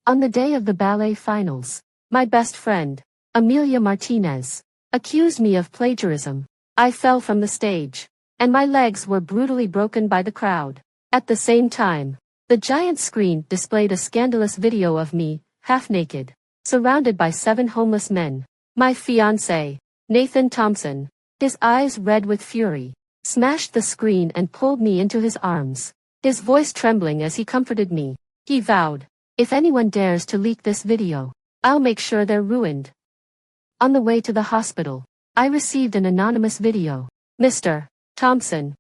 On the day of the ballet finals, my best friend, Amelia Martinez, accused me of plagiarism. I fell from the stage, and my legs were brutally broken by the crowd. At the same time, the giant screen displayed a scandalous video of me, half naked, surrounded by 7 homeless men. My fiancé, Thompson, his eyes red with fury, smashed the screen and pulled me into his arms, his voice trembling as he comforted me. He vowed, "If anyone dares to leak this video, I'll make sure they're ruined." On the way to the hospital, I received an anonymous video. "Mr. Thompson,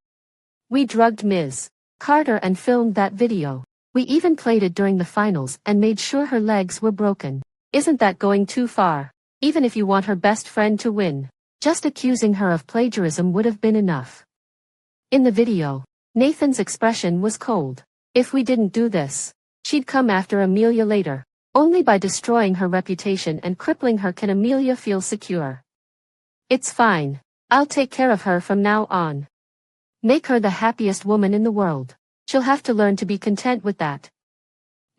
we drugged Ms. Carter and filmed that video. We even played it during the finals and made sure her legs were broken. Isn't that going too far? Even if you want her best friend to win, just accusing her of plagiarism would have been enough." In the video, Nathan's expression was cold. If we didn't do this, she'd come after Amelia later. Only by destroying her reputation and crippling her can Amelia feel secure. "It's fine. I'll take care of her from now on. Make her the happiest woman in the world. She'll have to learn to be content with that."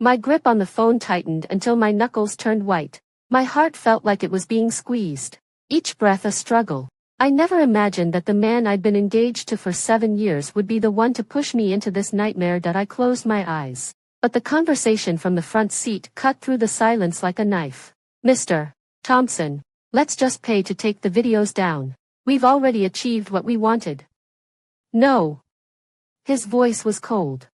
My grip on the phone tightened until my knuckles turned white. My heart felt like it was being squeezed. Each breath a struggle. I never imagined that the man I'd been engaged to for 7 years would be the one to push me into this nightmare. That I closed my eyes. But the conversation from the front seat cut through the silence like a knife. "Mr. Thompson, let's just pay to take the videos down. We've already achieved what we wanted." "No." His voice was cold.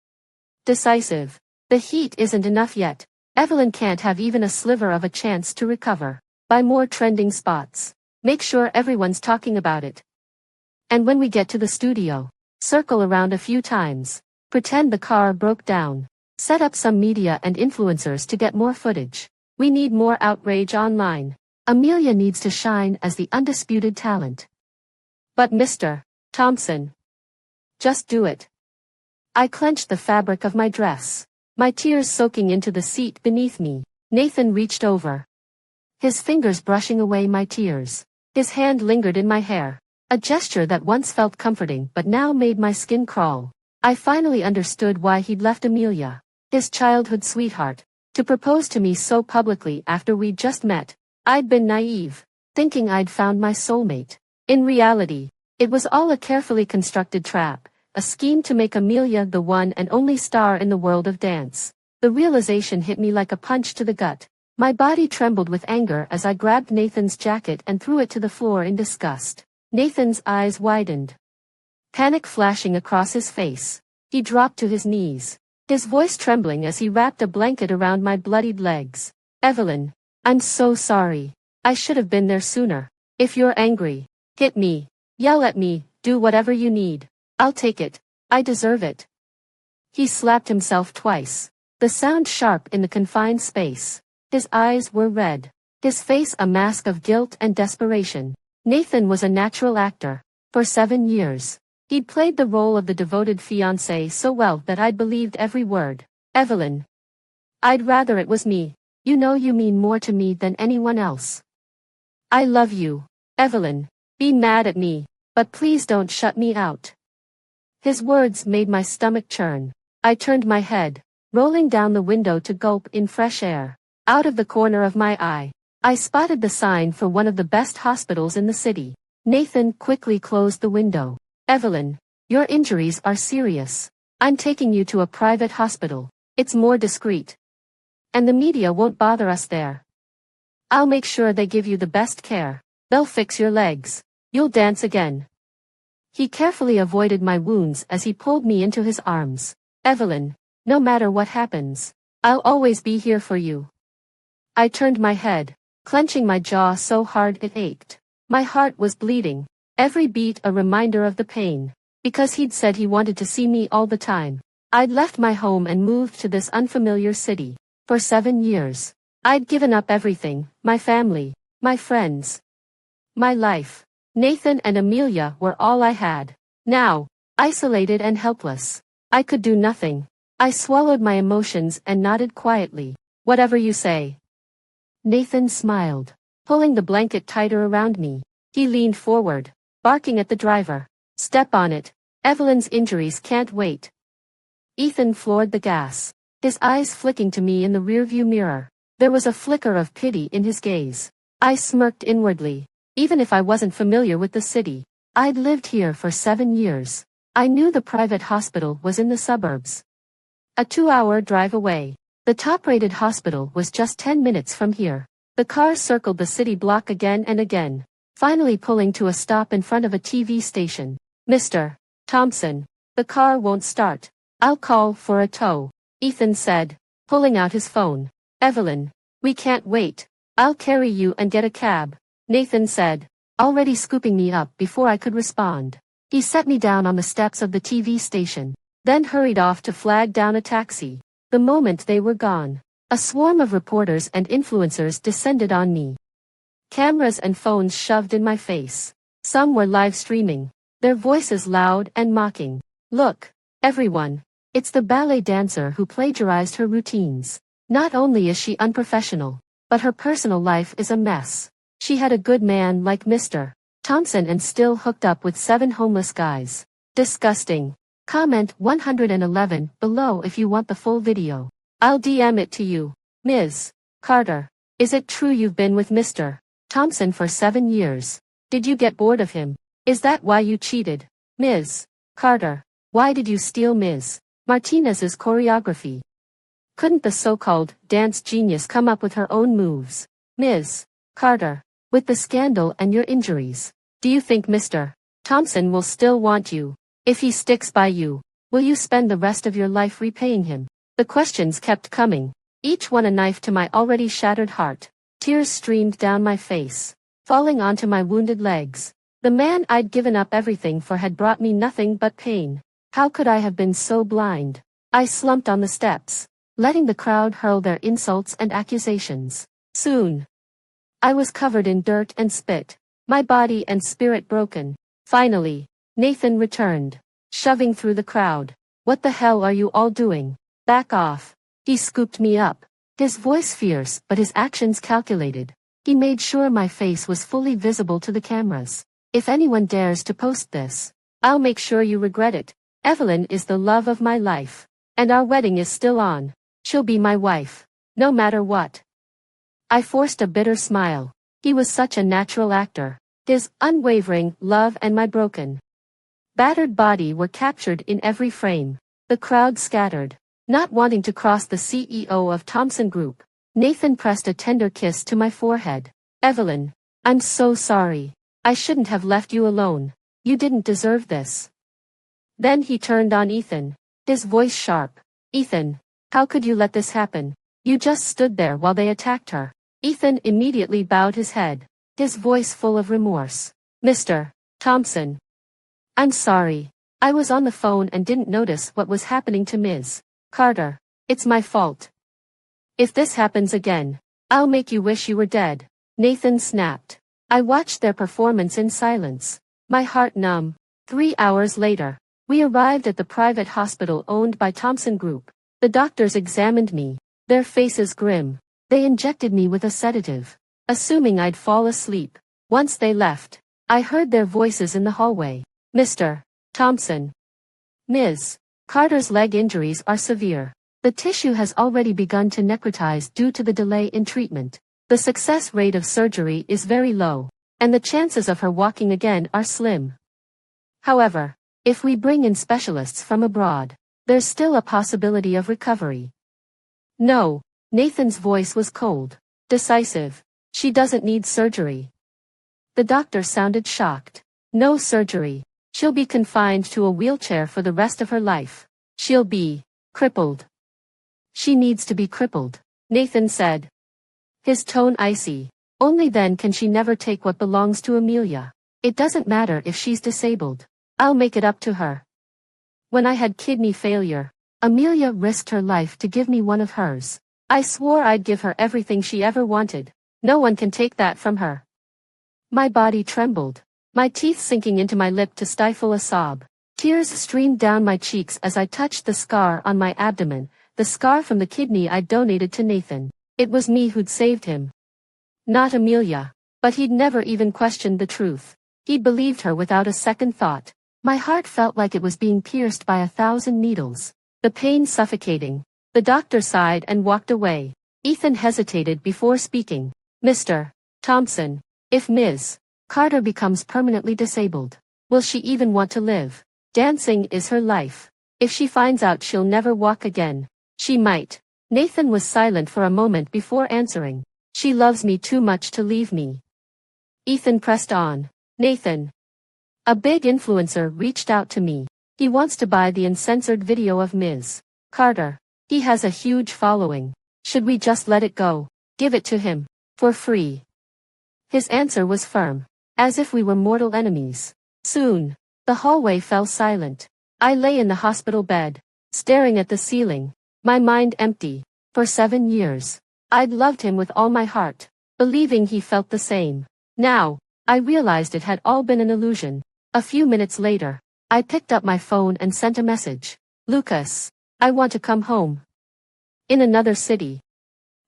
Decisive. "The heat isn't enough yet. Evelyn can't have even a sliver of a chance to recover. Buy more trending spots. Make sure everyone's talking about it. And when we get to the studio, circle around a few times. Pretend the car broke down. Set up some media and influencers to get more footage. We need more outrage online. Amelia needs to shine as the undisputed talent." "But Mr. Thompson, just do it." I clenched the fabric of my dress, my tears soaking into the seat beneath me. Nathan reached over, his fingers brushing away my tears. His hand lingered in my hair, a gesture that once felt comforting but now made my skin crawl. I finally understood why he'd left Amelia, his childhood sweetheart, to propose to me so publicly after we'd just met. I'd been naive, thinking I'd found my soulmate. In reality, it was all a carefully constructed trap, a scheme to make Amelia the one and only star in the world of dance. The realization hit me like a punch to the gut. My body trembled with anger as I grabbed Nathan's jacket and threw it to the floor in disgust. Nathan's eyes widened, panic flashing across his face. He dropped to his knees, his voice trembling as he wrapped a blanket around my bloodied legs. "Evelyn, I'm so sorry. I should have been there sooner. If you're angry, hit me, yell at me, do whatever you need. I'll take it. I deserve it." He slapped himself twice, the sound sharp in the confined space. His eyes were red, his face a mask of guilt and desperation. Nathan was a natural actor. For 7 years, he'd played the role of the devoted fiancé so well that I'd believed every word. "Evelyn, I'd rather it was me. You know you mean more to me than anyone else. I love you. Evelyn, be mad at me, but please don't shut me out." His words made my stomach churn. I turned my head, rolling down the window to gulp in fresh air. Out of the corner of my eye, I spotted the sign for one of the best hospitals in the city. Nathan quickly closed the window. "Evelyn, your injuries are serious. I'm taking you to a private hospital. It's more discreet. And the media won't bother us there. I'll make sure they give you the best care. They'll fix your legs. You'll dance again." He carefully avoided my wounds as he pulled me into his arms. "Evelyn, no matter what happens, I'll always be here for you." I turned my head, clenching my jaw so hard it ached. My heart was bleeding, every beat a reminder of the pain. Because he'd said he wanted to see me all the time, I'd left my home and moved to this unfamiliar city. For 7 years, I'd given up everything, my family, my friends, my life. Nathan and Amelia were all I had. Now, isolated and helpless, I could do nothing. I swallowed my emotions and nodded quietly. "Whatever you say." Nathan smiled, pulling the blanket tighter around me. He leaned forward, barking at the driver. "Step on it. Evelyn's injuries can't wait." Ethan floored the gas, his eyes flicking to me in the rearview mirror. There was a flicker of pity in his gaze. I smirked inwardly. Even if I wasn't familiar with the city, I'd lived here for 7 years. I knew the private hospital was in the suburbs. A 2-hour drive away. The top-rated hospital was just 10 minutes from here. The car circled the city block again and again, finally pulling to a stop in front of a TV station. Mr. Thompson, the car won't start. I'll call for a tow, Ethan said, pulling out his phone. Evelyn, we can't wait. I'll carry you and get a cab, Nathan said, already scooping me up before I could respond. He set me down on the steps of the TV station, then hurried off to flag down a taxi. The moment they were gone, a swarm of reporters and influencers descended on me. Cameras and phones shoved in my face. Some were live streaming, their voices loud and mocking. Look, everyone, it's the ballet dancer who plagiarized her routines. Not only is she unprofessional, but her personal life is a mess. She had a good man like Mr. Thompson and still hooked up with 7 homeless guys. Disgusting. Comment 111 below if you want the full video. I'll DM it to you. Ms. Carter, is it true you've been with Mr. Thompson for 7 years? Did you get bored of him? Is that why you cheated? Ms. Carter, why did you steal Ms. Martinez's choreography? Couldn't the so-called dance genius come up with her own moves? Ms. Carter, with the scandal and your injuries, do you think Mr. Thompson will still want you? If he sticks by you, will you spend the rest of your life repaying him? The questions kept coming, each one a knife to my already shattered heart. Tears streamed down my face, falling onto my wounded legs. The man I'd given up everything for had brought me nothing but pain. How could I have been so blind? I slumped on the steps, letting the crowd hurl their insults and accusations. Soon, I was covered in dirt and spit, my body and spirit broken. Finally, Nathan returned, shoving through the crowd. What the hell are you all doing? Back off. He scooped me up, his voice fierce but his actions calculated. He made sure my face was fully visible to the cameras. If anyone dares to post this, I'll make sure you regret it. Evelyn is the love of my life, and our wedding is still on. She'll be my wife, no matter what. I forced a bitter smile. He was such a natural actor. His unwavering love and my broken, battered body were captured in every frame. The crowd scattered, not wanting to cross the CEO of Thompson Group. Nathan pressed a tender kiss to my forehead. Evelyn, I'm so sorry. I shouldn't have left you alone. You didn't deserve this. Then he turned on Ethan, his voice sharp. Ethan, how could you let this happen? You just stood there while they attacked her. Ethan immediately bowed his head, his voice full of remorse. Mr. Thompson, I'm sorry. I was on the phone and didn't notice what was happening to Ms. Carter. It's my fault. If this happens again, I'll make you wish you were dead. Nathan snapped. I watched their performance in silence, my heart numb. 3 hours later, we arrived at the private hospital owned by Thompson Group. The doctors examined me, their faces grim. They injected me with a sedative, assuming I'd fall asleep. Once they left, I heard their voices in the hallway. Mr. Thompson. Ms. Carter's leg injuries are severe. The tissue has already begun to necrotize due to the delay in treatment. The success rate of surgery is very low, and the chances of her walking again are slim. However, if we bring in specialists from abroad, there's still a possibility of recovery. No, Nathan's voice was cold, decisive. She doesn't need surgery. The doctor sounded shocked. No surgery. She'll be confined to a wheelchair for the rest of her life. She'll be crippled. She needs to be crippled, Nathan said, his tone icy. Only then can she never take what belongs to Amelia. It doesn't matter if she's disabled. I'll make it up to her. When I had kidney failure, Amelia risked her life to give me one of hers. I swore I'd give her everything she ever wanted. No one can take that from her. My body trembled, my teeth sinking into my lip to stifle a sob. Tears streamed down my cheeks as I touched the scar on my abdomen, the scar from the kidney I'd donated to Nathan. It was me who'd saved him. Not Amelia. But he'd never even questioned the truth. He'd believed her without a second thought. My heart felt like it was being pierced by 1,000 needles. The pain suffocating. The doctor sighed and walked away. Ethan hesitated before speaking. Mr. Thompson, if Ms. Carter becomes permanently disabled, will she even want to live? Dancing is her life. If she finds out she'll never walk again, she might. Nathan was silent for a moment before answering. She loves me too much to leave me. Ethan pressed on. Nathan. A big influencer reached out to me. He wants to buy the uncensored video of Ms. Carter. He has a huge following. Should we just let it go? Give it to him. For free. His answer was firm. As if we were mortal enemies. Soon, the hallway fell silent. I lay in the hospital bed, staring at the ceiling, my mind empty. For 7 years, I'd loved him with all my heart, believing he felt the same. Now, I realized it had all been an illusion. A few minutes later, I picked up my phone and sent a message. Lucas, I want to come home. In another city.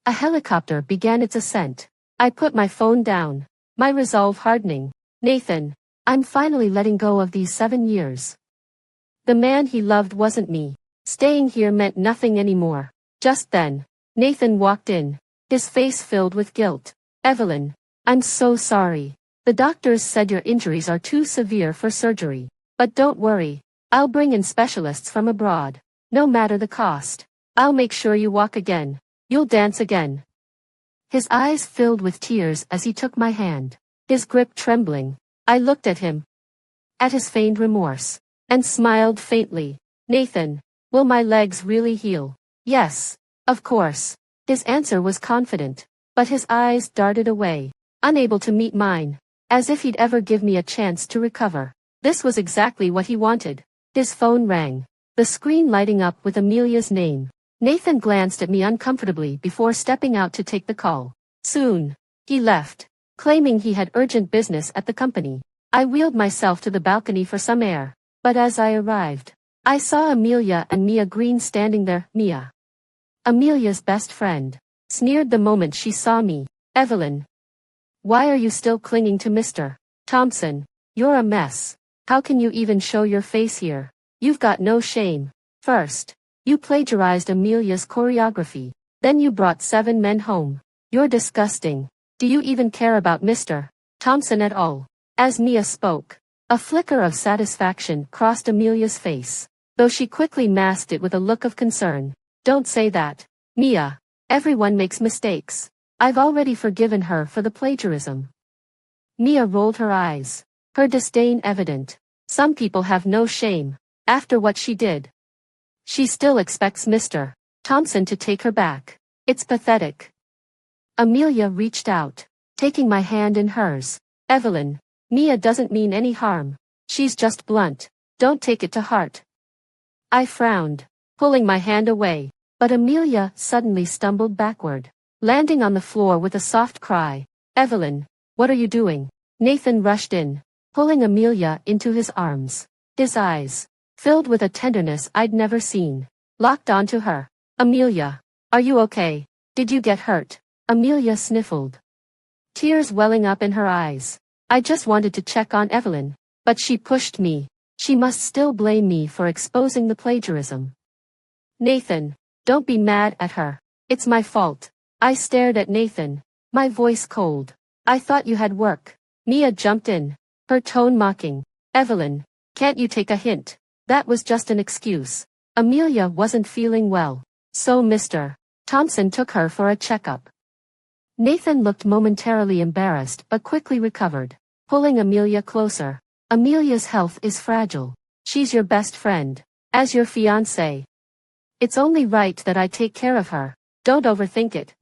A helicopter began its ascent. I put my phone down, my resolve hardening. Nathan, I'm finally letting go of these 7 years. The man he loved wasn't me. Staying here meant nothing anymore. Just then, Nathan walked in, his face filled with guilt. Evelyn, I'm so sorry. The doctors said your injuries are too severe for surgery. But don't worry, I'll bring in specialists from abroad. No matter the cost. I'll make sure you walk again. You'll dance again. His eyes filled with tears as he took my hand, his grip trembling. I looked at him, at his feigned remorse, and smiled faintly. Nathan, will my legs really heal? Yes, of course. His answer was confident, but his eyes darted away, unable to meet mine, as if he'd ever give me a chance to recover. This was exactly what he wanted. His phone rang, the screen lighting up with Amelia's name. Nathan glanced at me uncomfortably before stepping out to take the call. Soon, he left, claiming he had urgent business at the company. I wheeled myself to the balcony for some air, but as I arrived, I saw Amelia and Mia Green standing there. Mia, Amelia's best friend, sneered the moment she saw me. Evelyn, why are you still clinging to Mr. Thompson? You're a mess. How can you even show your face here? You've got no shame. First, you plagiarized Amelia's choreography. Then you brought 7 men home. You're disgusting. Do you even care about Mr. Thompson at all? As Mia spoke, a flicker of satisfaction crossed Amelia's face, though she quickly masked it with a look of concern. Don't say that, Mia. Everyone makes mistakes. I've already forgiven her for the plagiarism. Mia rolled her eyes, her disdain evident. Some people have no shame, after what she did. She still expects Mr. Thompson to take her back. It's pathetic. Amelia reached out, taking my hand in hers. Evelyn, Mia doesn't mean any harm. She's just blunt. Don't take it to heart. I frowned, pulling my hand away, but Amelia suddenly stumbled backward, landing on the floor with a soft cry. Evelyn, what are you doing? Nathan rushed in, pulling Amelia into his arms. His eyes, filled with a tenderness I'd never seen, locked onto her. Amelia, are you okay? Did you get hurt? Amelia sniffled, tears welling up in her eyes. I just wanted to check on Evelyn, but she pushed me. She must still blame me for exposing the plagiarism. Nathan, don't be mad at her. It's my fault. I stared at Nathan, my voice cold. I thought you had work. Mia jumped in, her tone mocking. Evelyn, can't you take a hint? That was just an excuse. Amelia wasn't feeling well, so Mr. Thompson took her for a checkup. Nathan looked momentarily embarrassed but quickly recovered, pulling Amelia closer. Amelia's health is fragile. She's your best friend, as your fiancé. It's only right that I take care of her. Don't overthink it.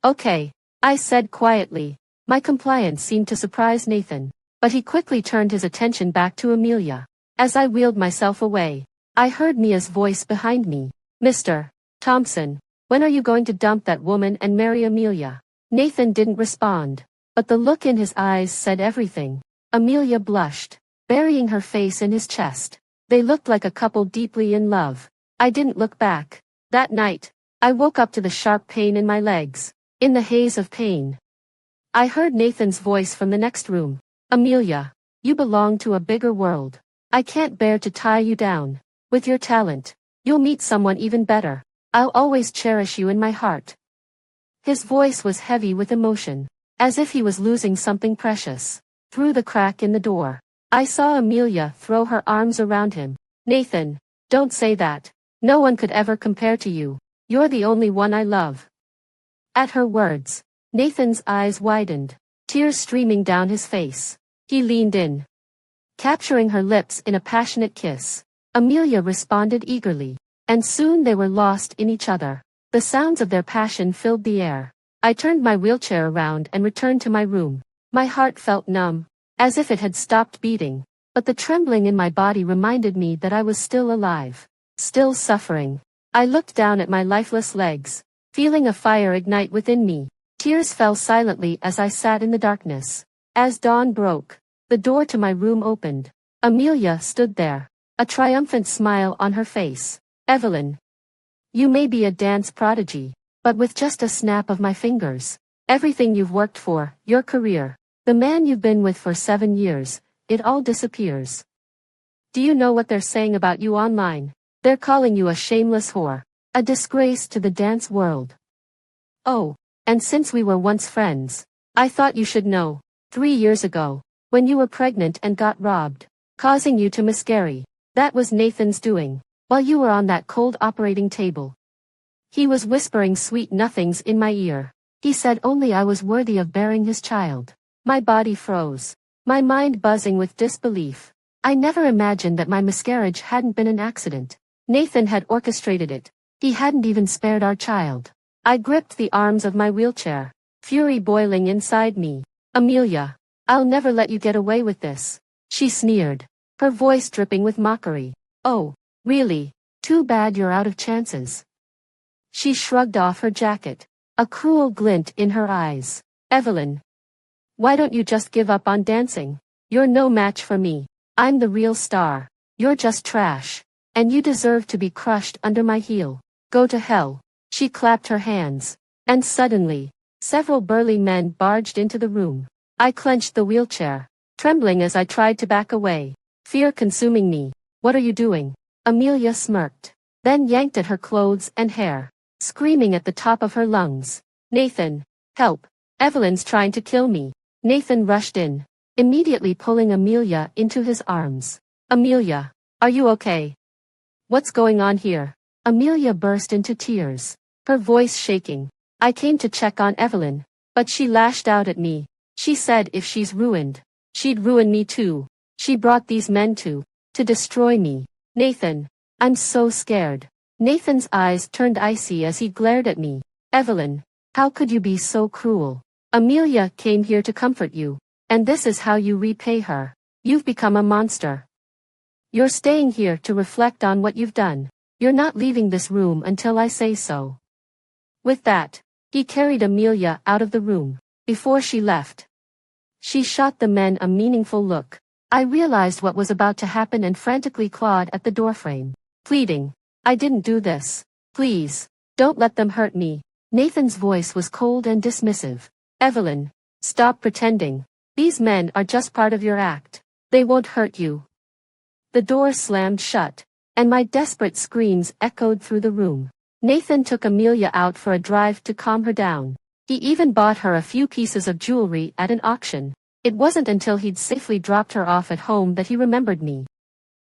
Okay, I said quietly. My compliance seemed to surprise Nathan, but he quickly turned his attention back to Amelia. As I wheeled myself away, I heard Mia's voice behind me. Mr. Thompson, when are you going to dump that woman and marry Amelia? Nathan didn't respond, but the look in his eyes said everything. Amelia blushed, burying her face in his chest. They looked like a couple deeply in love. I didn't look back. That night, I woke up to the sharp pain in my legs. In the haze of pain, I heard Nathan's voice from the next room. Amelia, you belong to a bigger world. I can't bear to tie you down. With your talent, you'll meet someone even better. I'll always cherish you in my heart. His voice was heavy with emotion, as if he was losing something precious. Through the crack in the door, I saw Amelia throw her arms around him. Nathan, don't say that. No one could ever compare to you. You're the only one I love. At her words, Nathan's eyes widened, tears streaming down his face. He leaned in, capturing her lips in a passionate kiss. Amelia responded eagerly, and soon they were lost in each other. The sounds of their passion filled the air. I turned my wheelchair around and returned to my room. My heart felt numb, as if it had stopped beating, but the trembling in my body reminded me that I was still alive, still suffering. I looked down at my lifeless legs, feeling a fire ignite within me. Tears fell silently as I sat in the darkness. As dawn broke, the door to my room opened. Amelia stood there, a triumphant smile on her face. Evelyn, you may be a dance prodigy, but with just a snap of my fingers, everything you've worked for, your career, the man you've been with for 7 years, it all disappears. Do you know what they're saying about you online? They're calling you a shameless whore, a disgrace to the dance world. Oh, and since we were once friends, I thought you should know. 3 years ago, when you were pregnant and got robbed, causing you to miscarry, that was Nathan's doing, while you were on that cold operating table. He was whispering sweet nothings in my ear. He said only I was worthy of bearing his child. My body froze, my mind buzzing with disbelief. I never imagined that my miscarriage hadn't been an accident. Nathan had orchestrated it. He hadn't even spared our child. I gripped the arms of my wheelchair, fury boiling inside me. Amelia, I'll never let you get away with this, she sneered, her voice dripping with mockery. Oh, really? Too bad you're out of chances. She shrugged off her jacket, a cruel glint in her eyes. Evelyn, why don't you just give up on dancing? You're no match for me. I'm the real star. You're just trash. And you deserve to be crushed under my heel. Go to hell. She clapped her hands. And suddenly, several burly men barged into the room. I clenched the wheelchair, trembling as I tried to back away, fear consuming me. What are you doing? Amelia smirked, then yanked at her clothes and hair, screaming at the top of her lungs. Nathan, help. Evelyn's trying to kill me. Nathan rushed in, immediately pulling Amelia into his arms. Amelia, are you okay? What's going on here? Amelia burst into tears, her voice shaking. I came to check on Evelyn, but she lashed out at me. She said if she's ruined, she'd ruin me too. She brought these men to destroy me. Nathan, I'm so scared. Nathan's eyes turned icy as he glared at me. Evelyn, how could you be so cruel? Amelia came here to comfort you, and this is how you repay her. You've become a monster. You're staying here to reflect on what you've done. You're not leaving this room until I say so. With that, he carried Amelia out of the room. Before she left, she shot the men a meaningful look. I realized what was about to happen and frantically clawed at the doorframe, pleading, I didn't do this. Please, don't let them hurt me. Nathan's voice was cold and dismissive. Evelyn, stop pretending. These men are just part of your act. They won't hurt you. The door slammed shut, and my desperate screams echoed through the room. Nathan took Amelia out for a drive to calm her down. He even bought her a few pieces of jewelry at an auction. It wasn't until he'd safely dropped her off at home that he remembered me.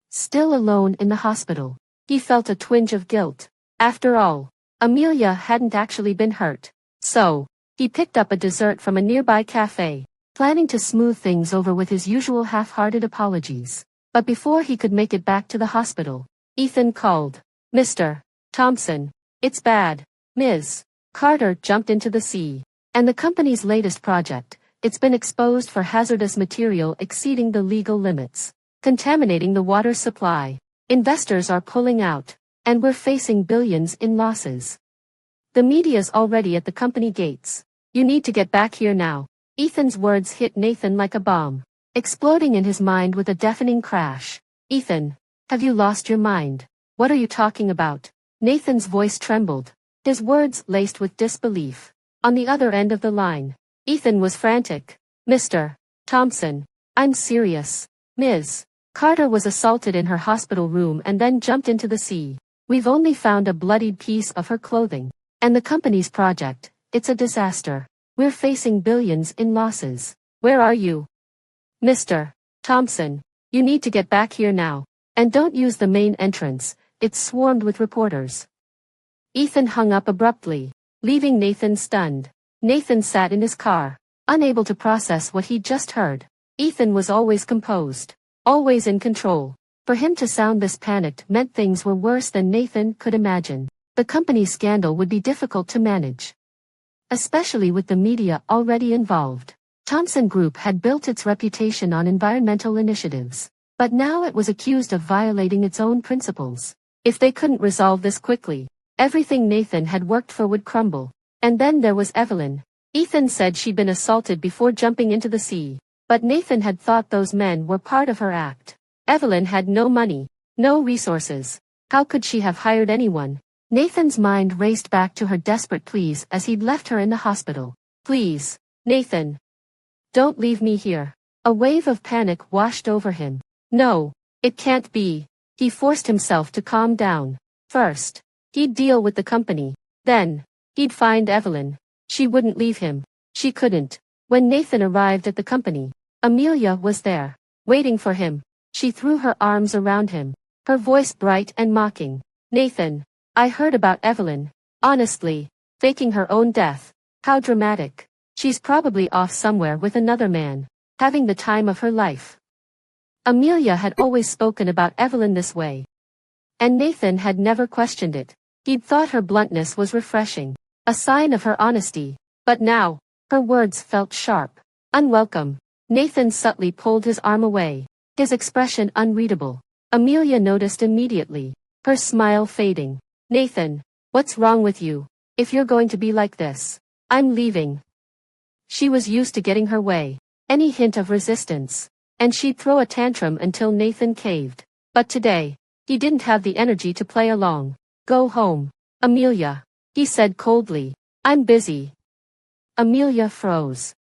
Still alone in the hospital, he felt a twinge of guilt. After all, Amelia hadn't actually been hurt. So, he picked up a dessert from a nearby cafe, planning to smooth things over with his usual half-hearted apologies. But before he could make it back to the hospital, Ethan called. Mr. Thompson, it's bad. Ms. Carter jumped into the sea. And the company's latest project, it's been exposed for hazardous material exceeding the legal limits, contaminating the water supply. Investors are pulling out, and we're facing billions in losses. The media's already at the company gates. You need to get back here now. Ethan's words hit Nathan like a bomb, exploding in his mind with a deafening crash. Ethan, have you lost your mind? What are you talking about? Nathan's voice trembled, his words laced with disbelief. On the other end of the line, Ethan was frantic. Mr. Thompson, I'm serious. Ms. Carter was assaulted in her hospital room and then jumped into the sea. We've only found a bloodied piece of her clothing. And the company's project, it's a disaster. We're facing billions in losses. Where are you? Mr. Thompson, you need to get back here now. And don't use the main entrance, it's swarmed with reporters. Ethan hung up abruptly, leaving Nathan stunned. Nathan sat in his car, unable to process what he'd just heard. Ethan was always composed, always in control. For him to sound this panicked meant things were worse than Nathan could imagine. The company's scandal would be difficult to manage, especially with the media already involved. Thompson Group had built its reputation on environmental initiatives, but now it was accused of violating its own principles. If they couldn't resolve this quickly, everything Nathan had worked for would crumble. And then there was Evelyn. Ethan said she'd been assaulted before jumping into the sea, but Nathan had thought those men were part of her act. Evelyn had no money, no resources. How could she have hired anyone? Nathan's mind raced back to her desperate pleas as he'd left her in the hospital. Please, Nathan. Don't leave me here. A wave of panic washed over him. No, it can't be. He forced himself to calm down. First, he'd deal with the company. Then, he'd find Evelyn. She wouldn't leave him. She couldn't. When Nathan arrived at the company, Amelia was there, waiting for him. She threw her arms around him, her voice bright and mocking. Nathan, I heard about Evelyn. Honestly, faking her own death. How dramatic. She's probably off somewhere with another man, having the time of her life. Amelia had always spoken about Evelyn this way, and Nathan had never questioned it. He'd thought her bluntness was refreshing, a sign of her honesty. But now, her words felt sharp, unwelcome. Nathan subtly pulled his arm away, his expression unreadable. Amelia noticed immediately, her smile fading. Nathan, what's wrong with you? If you're going to be like this, I'm leaving. She was used to getting her way, any hint of resistance, and she'd throw a tantrum until Nathan caved. But today, he didn't have the energy to play along. Go home, Amelia, he said coldly. I'm busy. Amelia froze,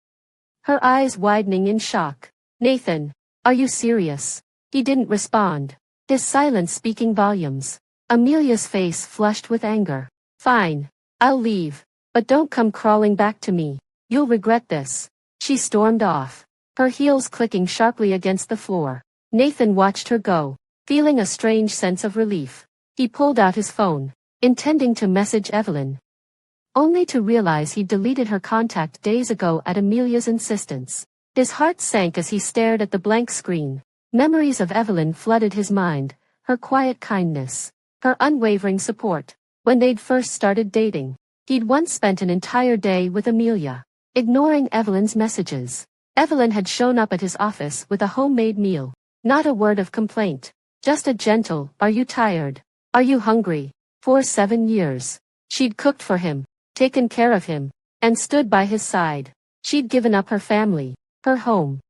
her eyes widening in shock. Nathan, are you serious? He didn't respond, his silence speaking volumes. Amelia's face flushed with anger. Fine, I'll leave, but don't come crawling back to me. You'll regret this. She stormed off, her heels clicking sharply against the floor. Nathan watched her go, feeling a strange sense of relief. He pulled out his phone, intending to message Evelyn, only to realize he'd deleted her contact days ago at Amelia's insistence. His heart sank as he stared at the blank screen. Memories of Evelyn flooded his mind, her quiet kindness, her unwavering support. When they'd first started dating, he'd once spent an entire day with Amelia, ignoring Evelyn's messages. Evelyn had shown up at his office with a homemade meal. Not a word of complaint, just a gentle, "Are you tired? Are you hungry?" For 7 years, she'd cooked for him, taken care of him, and stood by his side. She'd given up her family, her home,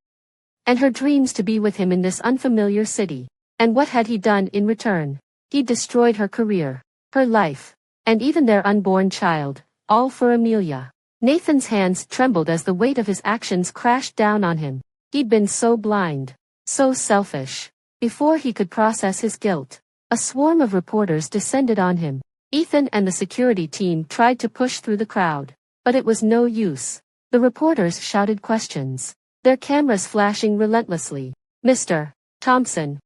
and her dreams to be with him in this unfamiliar city. And what had he done in return? He'd destroyed her career, her life, and even their unborn child, all for Amelia. Nathan's hands trembled as the weight of his actions crashed down on him. He'd been so blind, so selfish. Before he could process his guilt, a swarm of reporters descended on him. Ethan and the security team tried to push through the crowd, but it was no use. The reporters shouted questions, their cameras flashing relentlessly. Mr. Thompson,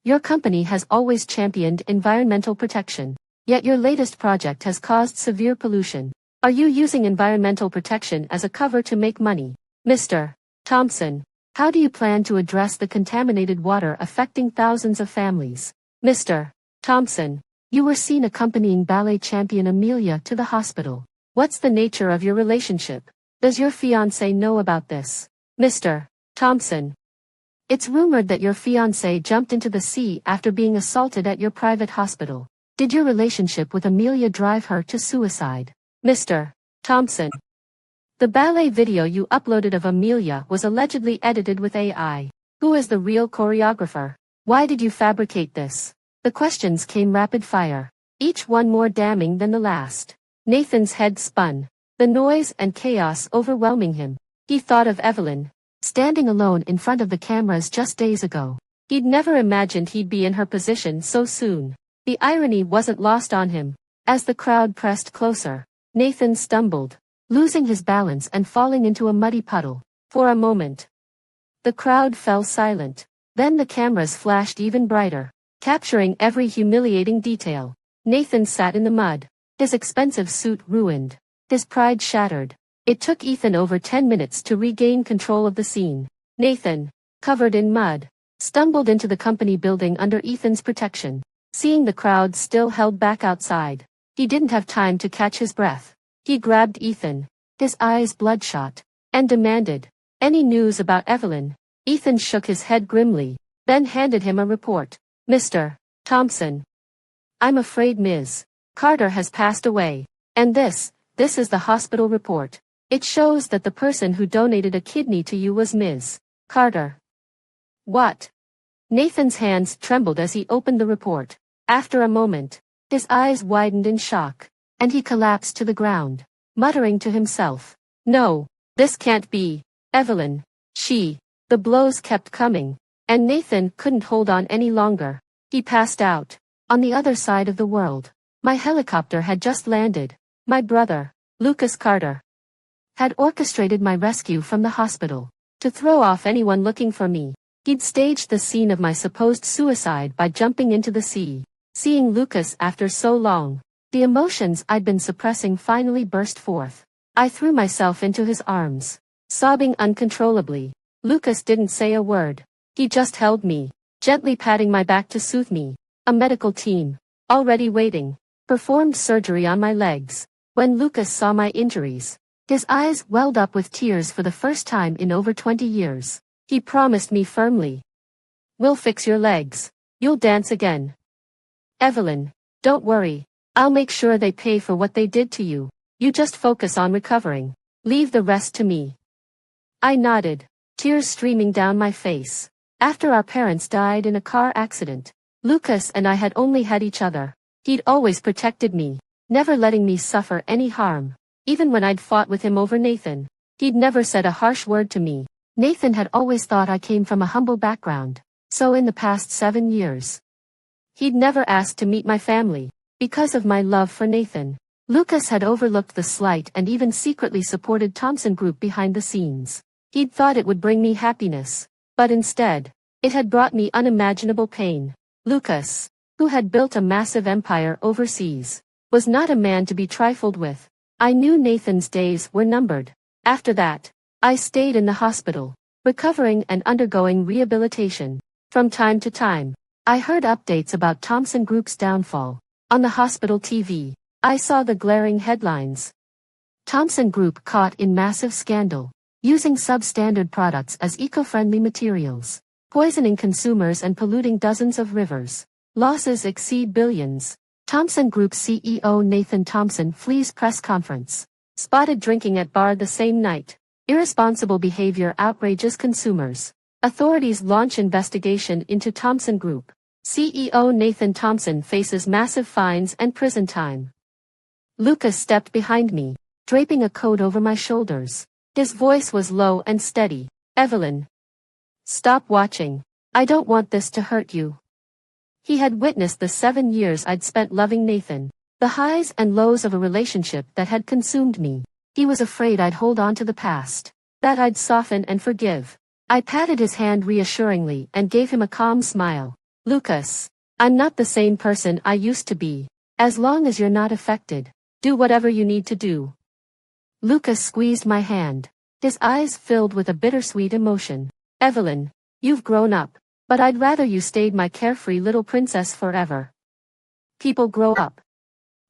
your company has always championed environmental protection, yet your latest project has caused severe pollution. Are you using environmental protection as a cover to make money? Mr. Thompson, how do you plan to address the contaminated water affecting thousands of families? Mr. Thompson, you were seen accompanying ballet champion Amelia to the hospital. What's the nature of your relationship? Does your fiancé know about this? Mr. Thompson, it's rumored that your fiancé jumped into the sea after being assaulted at your private hospital. Did your relationship with Amelia drive her to suicide? Mr. Thompson, the ballet video you uploaded of Amelia was allegedly edited with AI. Who is the real choreographer? Why did you fabricate this? The questions came rapid fire, each one more damning than the last. Nathan's head spun, the noise and chaos overwhelming him. He thought of Evelyn, standing alone in front of the cameras just days ago. He'd never imagined he'd be in her position so soon. The irony wasn't lost on him. As the crowd pressed closer, Nathan stumbled, losing his balance and falling into a muddy puddle. For a moment, the crowd fell silent. Then the cameras flashed even brighter, capturing every humiliating detail. Nathan sat in the mud, his expensive suit ruined, his pride shattered. It took Ethan over 10 minutes to regain control of the scene. Nathan, covered in mud, stumbled into the company building under Ethan's protection. Seeing the crowd still held back outside, he didn't have time to catch his breath. He grabbed Ethan, his eyes bloodshot, and demanded, "Any news about Evelyn?" Ethan shook his head grimly, then handed him a report. "Mr. Thompson, I'm afraid Ms. Carter has passed away. And this is the hospital report. It shows that the person who donated a kidney to you was Ms. Carter." "What?" Nathan's hands trembled as he opened the report. After a moment, his eyes widened in shock, and he collapsed to the ground, muttering to himself, "No, this can't be. Evelyn, she..." The blows kept coming, and Nathan couldn't hold on any longer. He passed out. On the other side of the world, my helicopter had just landed. My brother, Lucas Carter, had orchestrated my rescue from the hospital. To throw off anyone looking for me, he'd staged the scene of my supposed suicide by jumping into the sea. Seeing Lucas after so long, the emotions I'd been suppressing finally burst forth. I threw myself into his arms, sobbing uncontrollably. Lucas didn't say a word. He just held me, gently patting my back to soothe me. A medical team, already waiting, performed surgery on my legs. When Lucas saw my injuries, his eyes welled up with tears for the first time in over 20 years. He promised me firmly, "We'll fix your legs. You'll dance again. Evelyn, don't worry. I'll make sure they pay for what they did to you. You just focus on recovering. Leave the rest to me." I nodded, tears streaming down my face. After our parents died in a car accident, Lucas and I had only had each other. He'd always protected me, never letting me suffer any harm. Even when I'd fought with him over Nathan, he'd never said a harsh word to me. Nathan had always thought I came from a humble background, so in the past 7 years, he'd never asked to meet my family. Because of my love for Nathan, Lucas had overlooked the slight and even secretly supported Thompson Group behind the scenes. He'd thought it would bring me happiness, but instead, it had brought me unimaginable pain. Lucas, who had built a massive empire overseas, was not a man to be trifled with. I knew Nathan's days were numbered. After that, I stayed in the hospital, recovering and undergoing rehabilitation. From time to time, I heard updates about Thompson Group's downfall. On the hospital TV, I saw the glaring headlines. Thompson Group caught in massive scandal, using substandard products as eco-friendly materials, poisoning consumers and polluting dozens of rivers. Losses exceed billions. Thompson Group CEO Nathan Thompson flees press conference. Spotted drinking at bar the same night. Irresponsible behavior outrages consumers. Authorities launch investigation into Thompson Group. CEO Nathan Thompson faces massive fines and prison time. Lucas stepped behind me, draping a coat over my shoulders. His voice was low and steady. "Evelyn, stop watching. I don't want this to hurt you." He had witnessed the 7 years I'd spent loving Nathan, the highs and lows of a relationship that had consumed me. He was afraid I'd hold on to the past, that I'd soften and forgive. I patted his hand reassuringly and gave him a calm smile. "Lucas, I'm not the same person I used to be. As long as you're not affected, do whatever you need to do." Lucas squeezed my hand, his eyes filled with a bittersweet emotion. "Evelyn, you've grown up, but I'd rather you stayed my carefree little princess forever." People grow up.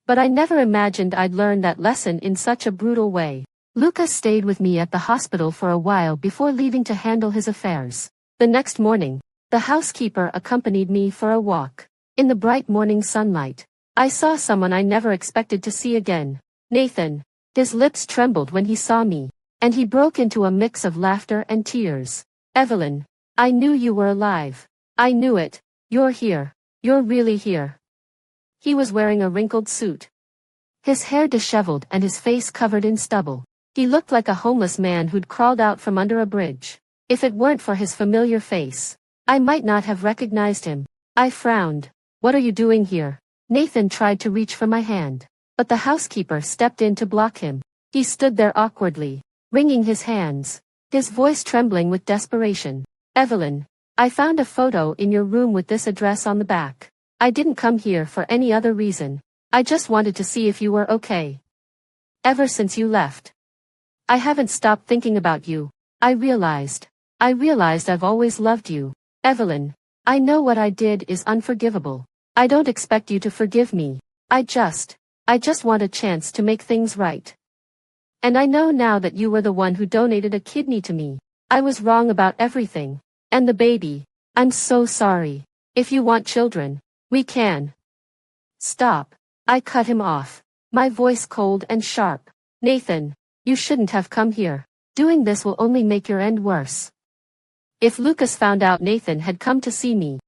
But I never imagined I'd learn that lesson in such a brutal way. Lucas stayed with me at the hospital for a while before leaving to handle his affairs. The next morning, the housekeeper accompanied me for a walk. In the bright morning sunlight, I saw someone I never expected to see again. Nathan. His lips trembled when he saw me, and he broke into a mix of laughter and tears. "Evelyn, I knew you were alive. I knew it. You're here. You're really here." He was wearing a wrinkled suit, his hair disheveled and his face covered in stubble. He looked like a homeless man who'd crawled out from under a bridge. If it weren't for his familiar face, I might not have recognized him. I frowned. "What are you doing here?" Nathan tried to reach for my hand, but the housekeeper stepped in to block him. He stood there awkwardly, wringing his hands, his voice trembling with desperation. Evelyn, I found a photo in your room with this address on the back. I didn't come here for any other reason. I just wanted to see if you were okay. Ever since you left, I haven't stopped thinking about you. I realized I've always loved you. Evelyn, I know what I did is unforgivable. I don't expect you to forgive me. I just want a chance to make things right. And I know now that you were the one who donated a kidney to me. I was wrong about everything. And the baby. I'm so sorry. If you want children, we can. Stop. I cut him off, my voice cold and sharp. Nathan, you shouldn't have come here. Doing this will only make your end worse. If Lucas found out Nathan had come to see me,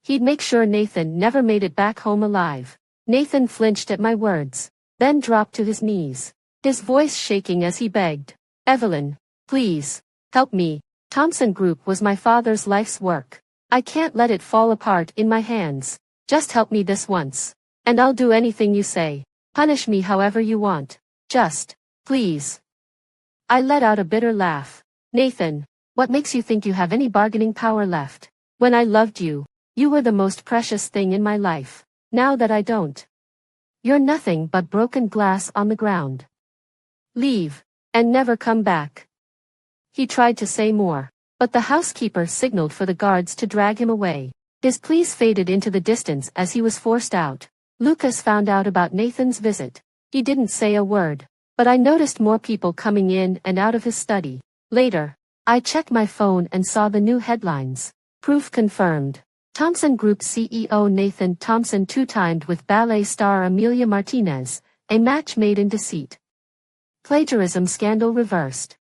he'd make sure Nathan never made it back home alive. Nathan flinched at my words, then dropped to his knees, his voice shaking as he begged. Evelyn, please, help me. Thompson Group was my father's life's work. I can't let it fall apart in my hands. Just help me this once. And I'll do anything you say. Punish me however you want. Just, please. I let out a bitter laugh. Nathan, what makes you think you have any bargaining power left? When I loved you, you were the most precious thing in my life. Now that I don't, you're nothing but broken glass on the ground. Leave, and never come back. He tried to say more, but the housekeeper signaled for the guards to drag him away. His pleas faded into the distance as he was forced out. Lucas found out about Nathan's visit. He didn't say a word, but I noticed more people coming in and out of his study. Later, I checked my phone and saw the new headlines. Proof confirmed. Thompson Group CEO Nathan Thompson two-timed with ballet star Amelia Martinez, a match made in deceit. Plagiarism scandal reversed.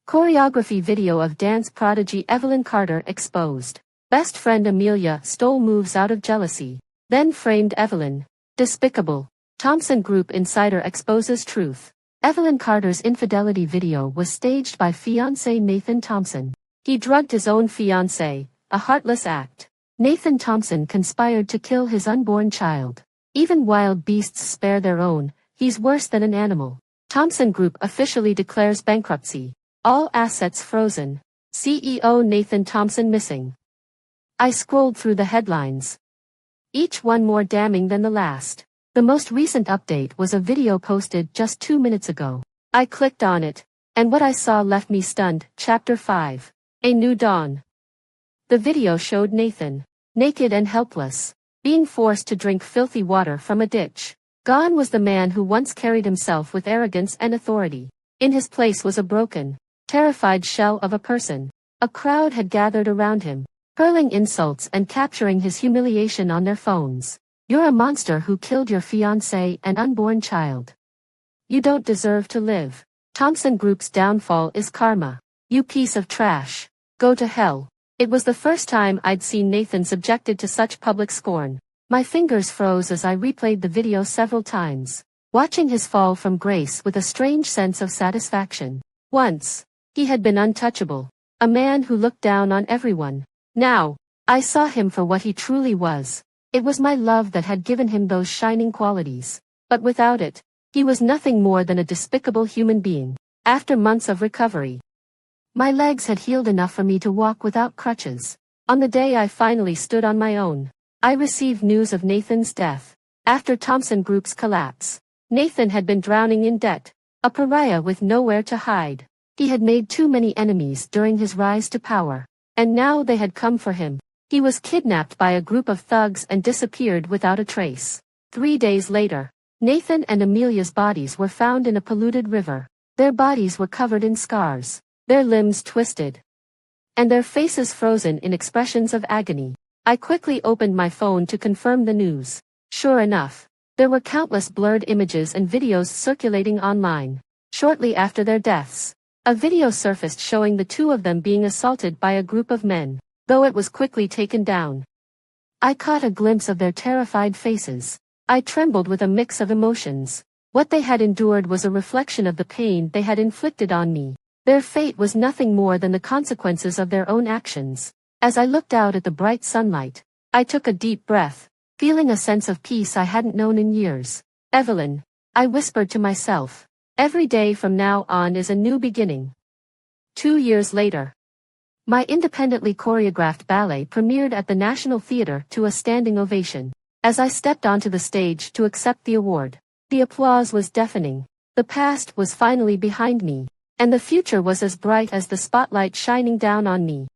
Choreography video of dance prodigy Evelyn Carter exposed. Best friend Amelia stole moves out of jealousy, then framed Evelyn. Despicable. Thompson Group insider exposes truth. Evelyn Carter's infidelity video was staged by fiancé Nathan Thompson. He drugged his own fiancé, a heartless act. Nathan Thompson conspired to kill his unborn child. Even wild beasts spare their own, he's worse than an animal. Thompson Group officially declares bankruptcy. All assets frozen. CEO Nathan Thompson missing. I scrolled through the headlines, each one more damning than the last. The most recent update was a video posted just 2 minutes ago. I clicked on it, and what I saw left me stunned. Chapter 5. A New Dawn. The video showed Nathan, naked and helpless, being forced to drink filthy water from a ditch. Gone was the man who once carried himself with arrogance and authority. In his place was a broken, terrified shell of a person. A crowd had gathered around him, hurling insults and capturing his humiliation on their phones. You're a monster who killed your fiancé and unborn child. You don't deserve to live. Thompson Group's downfall is karma. You piece of trash. Go to hell. It was the first time I'd seen Nathan subjected to such public scorn. My fingers froze as I replayed the video several times, watching his fall from grace with a strange sense of satisfaction. Once, he had been untouchable, a man who looked down on everyone. Now, I saw him for what he truly was. It was my love that had given him those shining qualities. But without it, he was nothing more than a despicable human being. After months of recovery, my legs had healed enough for me to walk without crutches. On the day I finally stood on my own, I received news of Nathan's death. After Thompson Group's collapse, Nathan had been drowning in debt, a pariah with nowhere to hide. He had made too many enemies during his rise to power. And now they had come for him. He was kidnapped by a group of thugs and disappeared without a trace. 3 days later, Nathan and Amelia's bodies were found in a polluted river. Their bodies were covered in scars, their limbs twisted, and their faces frozen in expressions of agony. I quickly opened my phone to confirm the news. Sure enough, there were countless blurred images and videos circulating online. Shortly after their deaths, a video surfaced showing the two of them being assaulted by a group of men, though it was quickly taken down. I caught a glimpse of their terrified faces. I trembled with a mix of emotions. What they had endured was a reflection of the pain they had inflicted on me. Their fate was nothing more than the consequences of their own actions. As I looked out at the bright sunlight, I took a deep breath. feeling a sense of peace I hadn't known in years. Evelyn, I whispered to myself. Every day from now on is a new beginning. 2 years later. My independently choreographed ballet premiered at the National Theatre to a standing ovation. As I stepped onto the stage to accept the award, the applause was deafening. The past was finally behind me, and the future was as bright as the spotlight shining down on me.